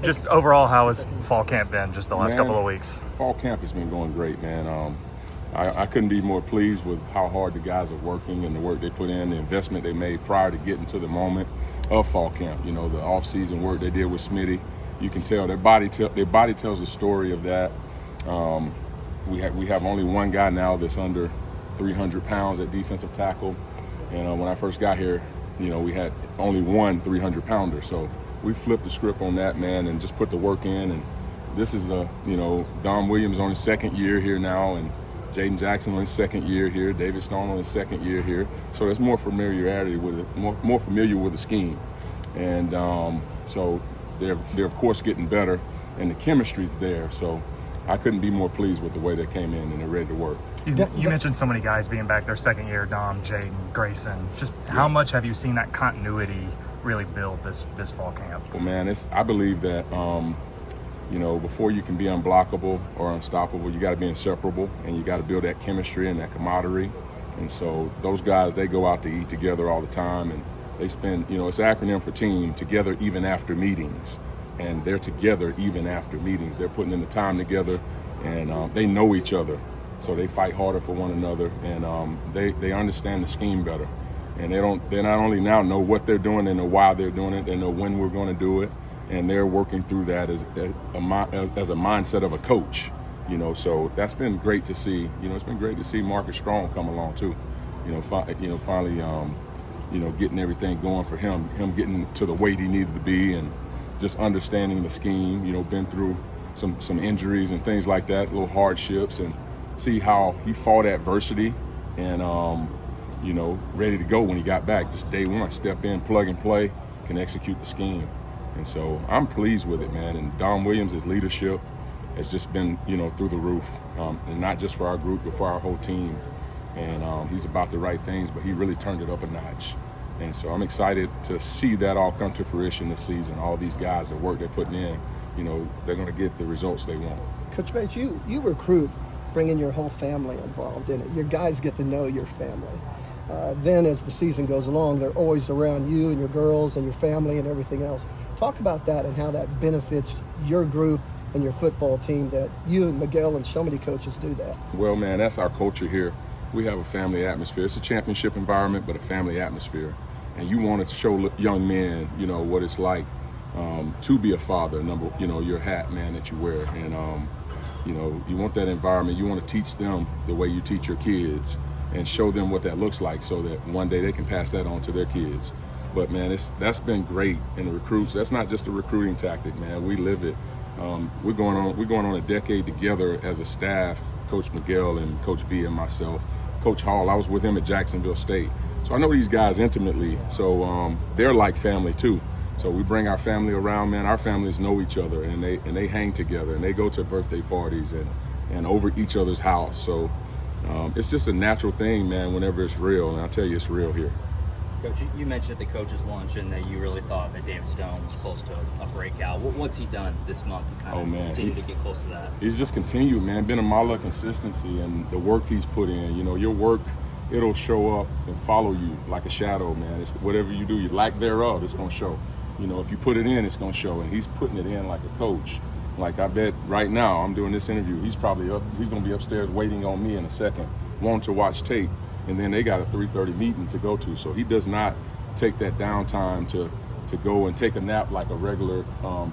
Just overall, how has fall camp been just the last couple of weeks? Fall camp has been going great, man. I couldn't be more pleased with how hard the guys are working and the work they put in, the investment they made prior to getting to the moment of fall camp. You know, the off-season work they did with Smitty. You can tell their body tells the story of that. We have only one guy now that's under 300 pounds at defensive tackle. And when I first got here, you know, we had only one 300-pounder. So we flipped the script on that, man, and just put the work in. And this is Don Williams on his second year here now, and Jaden Jackson on his second year here, David Stone on his second year here. So there's more familiarity with it, more familiar with the scheme. And so they're of course getting better, and the chemistry's there. So I couldn't be more pleased with the way they came in and they're ready to work. You mentioned so many guys being back their second year, Dom, Jaden, Grayson. Just how much have you seen that continuity really build this fall camp? Well, man, I believe that, before you can be unblockable or unstoppable, you got to be inseparable, and you got to build that chemistry and that camaraderie. And so those guys, they go out to eat together all the time, and they spend, it's an acronym for team, together even after meetings. And they're together even after meetings. They're putting in the time together, and they know each other. So they fight harder for one another, and they understand the scheme better. And they not only now know what they're doing, they know why they're doing it, they know when we're going to do it, and they're working through that as a mindset of a coach. So that's been great to see. It's been great to see Marcus Strong come along too. Finally, getting everything going for him getting to the weight he needed to be, and just understanding the scheme. Been through some injuries and things like that, little hardships, and see how he fought adversity and, ready to go when he got back. Just day one, step in, plug and play, can execute the scheme. And so I'm pleased with it, man. And Don Williams' leadership has just been, through the roof. And not just for our group, but for our whole team. And he's about the right things, but he really turned it up a notch. And so I'm excited to see that all come to fruition this season. All these guys, the work they're putting in, they're going to get the results they want. Coach Bates, you recruit bringing your whole family involved in it. Your guys get to know your family. Then as the season goes along, they're always around you and your girls and your family and everything else. Talk about that and how that benefits your group and your football team, that you and Miguel and so many coaches do that. Well, man, that's our culture here. We have a family atmosphere. It's a championship environment, but a family atmosphere. And you want to show young men, what it's like to be a father, your hat, man, that you wear. And, you want that environment. You want to teach them the way you teach your kids and show them what that looks like, so that one day they can pass that on to their kids. But, man, that's been great. And the recruits, that's not just a recruiting tactic, man. We live it. We're going on a decade together as a staff, Coach Miguel and Coach V and myself. Coach Hall, I was with him at Jacksonville State. So I know these guys intimately. So they're like family too. So we bring our family around, man. Our families know each other, and they hang together, and they go to birthday parties and over each other's house. So it's just a natural thing, man, whenever it's real. And I tell you, it's real here. Coach, you mentioned at the coaches' luncheon that you really thought that David Stone was close to a breakout. What's he done this month to kind of continue to get close to that? He's just continued, man. Been a model of consistency, and the work he's put in. Your work, it'll show up and follow you like a shadow, man. It's whatever you do, your lack thereof, it's going to show. If you put it in, it's going to show. And he's putting it in like a coach. Like, I bet right now I'm doing this interview, he's going to be upstairs waiting on me in a second, wanting to watch tape. And then they got a 3:30 meeting to go to. So he does not take that downtime to go and take a nap like a regular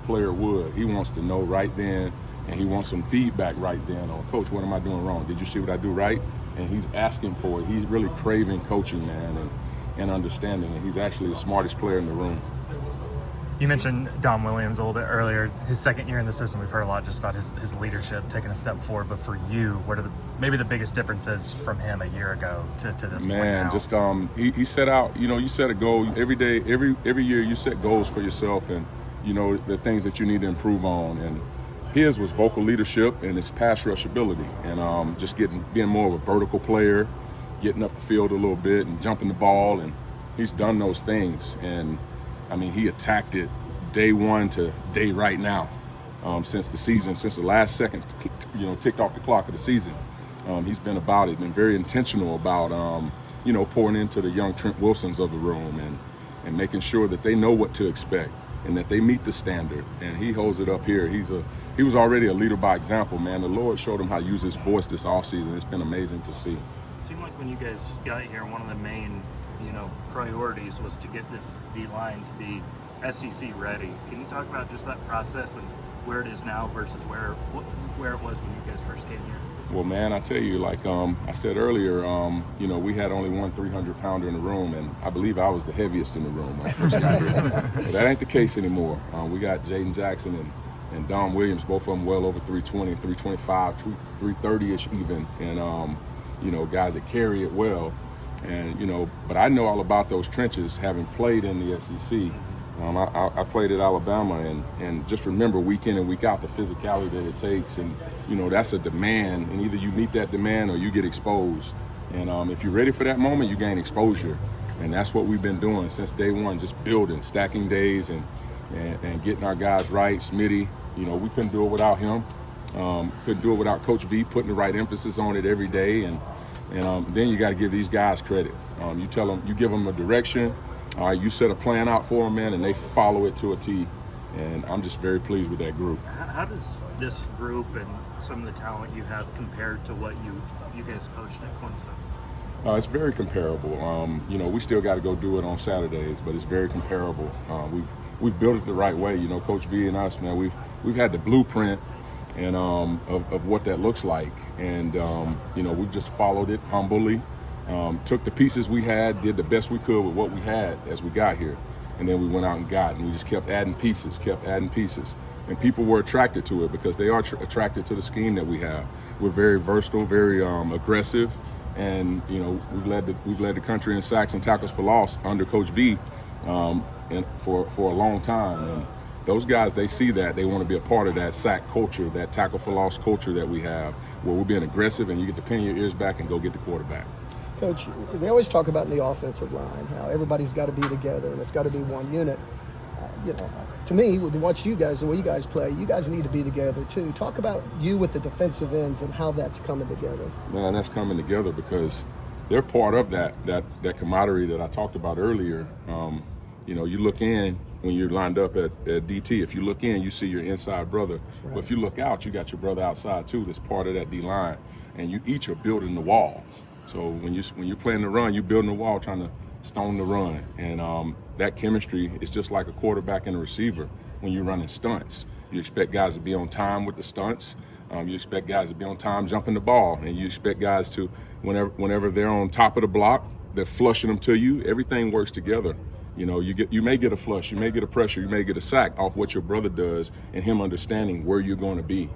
player would. He wants to know right then, and he wants some feedback right then on, Coach, what am I doing wrong? Did you see what I do right? And he's asking for it. He's really craving coaching, man, and understanding. And he's actually the smartest player in the room. You mentioned Dom Williams a little bit earlier. His second year in the system, we've heard a lot just about his leadership, taking a step forward. But for you, what are maybe the biggest differences from him a year ago to this point now? Man, just he set out, you set a goal every day, every year you set goals for yourself, and, the things that you need to improve on. And his was vocal leadership and his pass rush ability, and just being more of a vertical player, getting up the field a little bit and jumping the ball. And he's done those things. And he attacked it day one to day right now, since the last second, ticked off the clock of the season. He's been about it, been very intentional about, pouring into the young Trent Wilsons of the room, and making sure that they know what to expect and that they meet the standard. And he holds it up here. He was already a leader by example, man. The Lord showed him how to use his voice this offseason. It's been amazing to see. It seemed like when you guys got here, one of the main, priorities was to get this D-line to be SEC ready. Can you talk about just that process and where it is now versus where it was when you guys first came here? Well, man, I tell you, like I said earlier, we had only one 300-pounder in the room, and I believe I was the heaviest in the room when I first got here. But that ain't the case anymore. We got Jaden Jackson and Dom Williams, both of them well over 320, 325, 330-ish even, and, guys that carry it well. And, but I know all about those trenches, having played in the SEC. I played at Alabama, and just remember week in and week out the physicality that it takes, and that's a demand, and either you meet that demand or you get exposed. And if you're ready for that moment, you gain exposure, and that's what we've been doing since day one, just building, stacking days, and getting our guys right. Smitty, we couldn't do it without him. Couldn't do it without Coach V putting the right emphasis on it every day, and then you got to give these guys credit. You tell them, you give them a direction. All right, you set a plan out for them, man, and they follow it to a T. And I'm just very pleased with that group. How does this group and some of the talent you have compared to what you guys coached at Clemson? It's very comparable. We still got to go do it on Saturdays, but it's very comparable. We've built it the right way. Coach V and us, man, we've had the blueprint and of what that looks like, and we've just followed it humbly. Took the pieces we had, did the best we could with what we had as we got here, and then we went out and we just kept adding pieces, and people were attracted to it because they are attracted to the scheme that we have. We're very versatile, very aggressive, and we've led the country in sacks and tackles for loss under Coach V, and for a long time. And those guys, they see that, they want to be a part of that sack culture, that tackle for loss culture that we have, where we're being aggressive and you get to pin your ears back and go get the quarterback. Coach, they always talk about in the offensive line how everybody's got to be together and it's got to be one unit. To me, with watch you guys, the way you guys play, you guys need to be together too. Talk about you with the defensive ends and how that's coming together. Man, that's coming together because they're part of that camaraderie that I talked about earlier. You look in when you're lined up at DT. If you look in, you see your inside brother. Right. But if you look out, you got your brother outside too. That's part of that D line, and you each are building the wall. So when you're playing the run, you're building the wall, trying to stone the run. And that chemistry is just like a quarterback and a receiver when you're running stunts. You expect guys to be on time with the stunts. You expect guys to be on time jumping the ball. And you expect guys to, whenever they're on top of the block, they're flushing them to you. Everything works together. You may get a flush, you may get a pressure, you may get a sack off what your brother does and him understanding where you're going to be.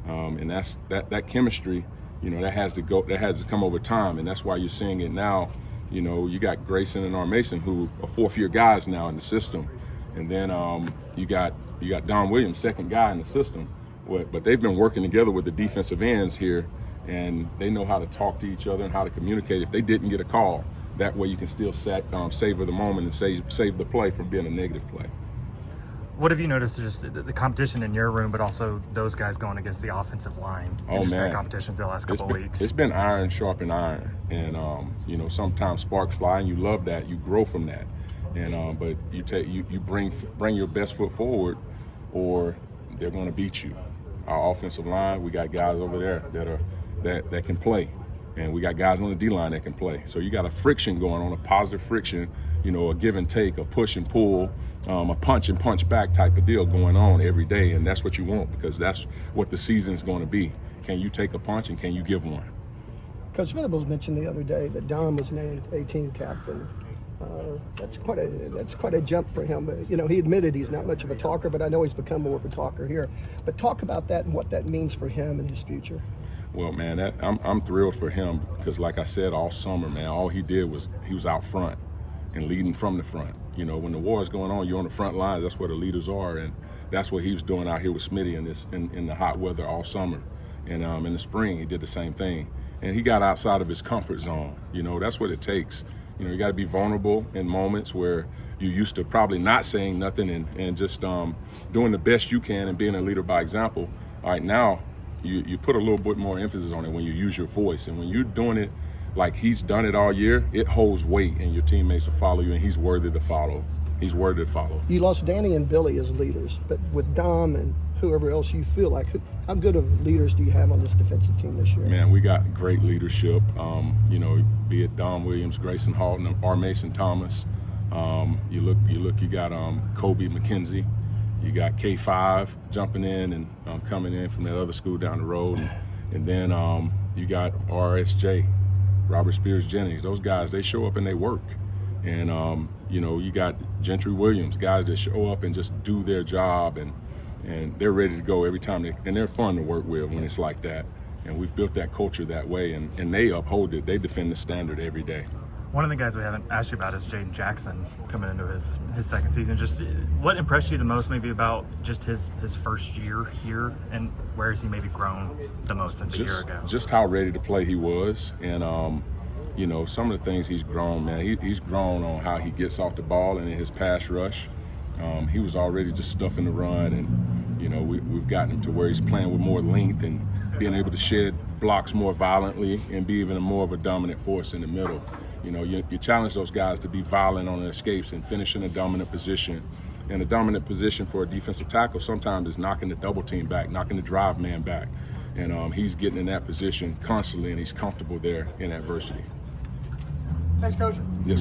And that's that chemistry. That has to come over time, and that's why you're seeing it now. You got Grayson and R. Mason, who are fourth-year guys now in the system, and then you got Don Williams, second guy in the system. But they've been working together with the defensive ends here, and they know how to talk to each other and how to communicate. If they didn't get a call, that way you can still savor the moment and save the play from being a negative play. What have you noticed, just the competition in your room, but also those guys going against the offensive line? Their competition for the last couple of weeks. It's been iron sharpen iron, and sometimes sparks fly, and you love that. You grow from that, and but you bring your best foot forward, or they're going to beat you. Our offensive line, we got guys over there that can play, and we got guys on the D line that can play. So you got a friction going on, a positive friction. A give and take, a push and pull, a punch and punch back type of deal going on every day, and that's what you want because that's what the season's going to be. Can you take a punch and can you give one? Coach Venables mentioned the other day that Dom was named a team captain. That's quite a jump for him. But he admitted he's not much of a talker, but I know he's become more of a talker here. But talk about that and what that means for him and his future. Well, man, I'm thrilled for him because, like I said, all summer, man, all he did was he was out front and leading from the front. When the war is going on, you're on the front lines. That's where the leaders are, and that's what he was doing out here with Smitty in the hot weather all summer. And in the spring, he did the same thing. And he got outside of his comfort zone. That's what it takes. You got to be vulnerable in moments where you're used to probably not saying nothing and just doing the best you can and being a leader by example. All right, now you put a little bit more emphasis on it when you use your voice, and when you're doing it like he's done it all year, it holds weight and your teammates will follow you and he's worthy to follow. he's worthy to follow. You lost Danny and Billy as leaders, but with Dom and whoever else you feel like, how good of leaders do you have on this defensive team this year? Man, we got great leadership. You know, be it Don Williams, Grayson Halton, or Mason Thomas. You got Kobe McKenzie. You got K5 jumping in and coming in from that other school down the road. And then you got RSJ, Robert Spears Jennings. Those guys, they show up and they work. And, you know, you got Gentry Williams, guys that show up and just do their job and they're ready to go every time. And they're fun to work with when it's like that. And we've built that culture that way, and they uphold it. They defend the standard every day. One of the guys we haven't asked you about is Jaden Jackson coming into his second season. Just what impressed you the most maybe about just his first year here, and where has he maybe grown the most since a year ago? Just how ready to play he was, and you know, some of the things he's grown, man. He's grown on how he gets off the ball and in his pass rush. He was already just stuffing the run, and you know, we've gotten him to where he's playing with more length and being able to shed blocks more violently and be even more of a dominant force in the middle. You know, you challenge those guys to be violent on their escapes and finish in a dominant position. And a dominant position for a defensive tackle sometimes is knocking the double team back, knocking the drive man back. And he's getting in that position constantly, and he's comfortable there in adversity. Thanks, Coach. Yes.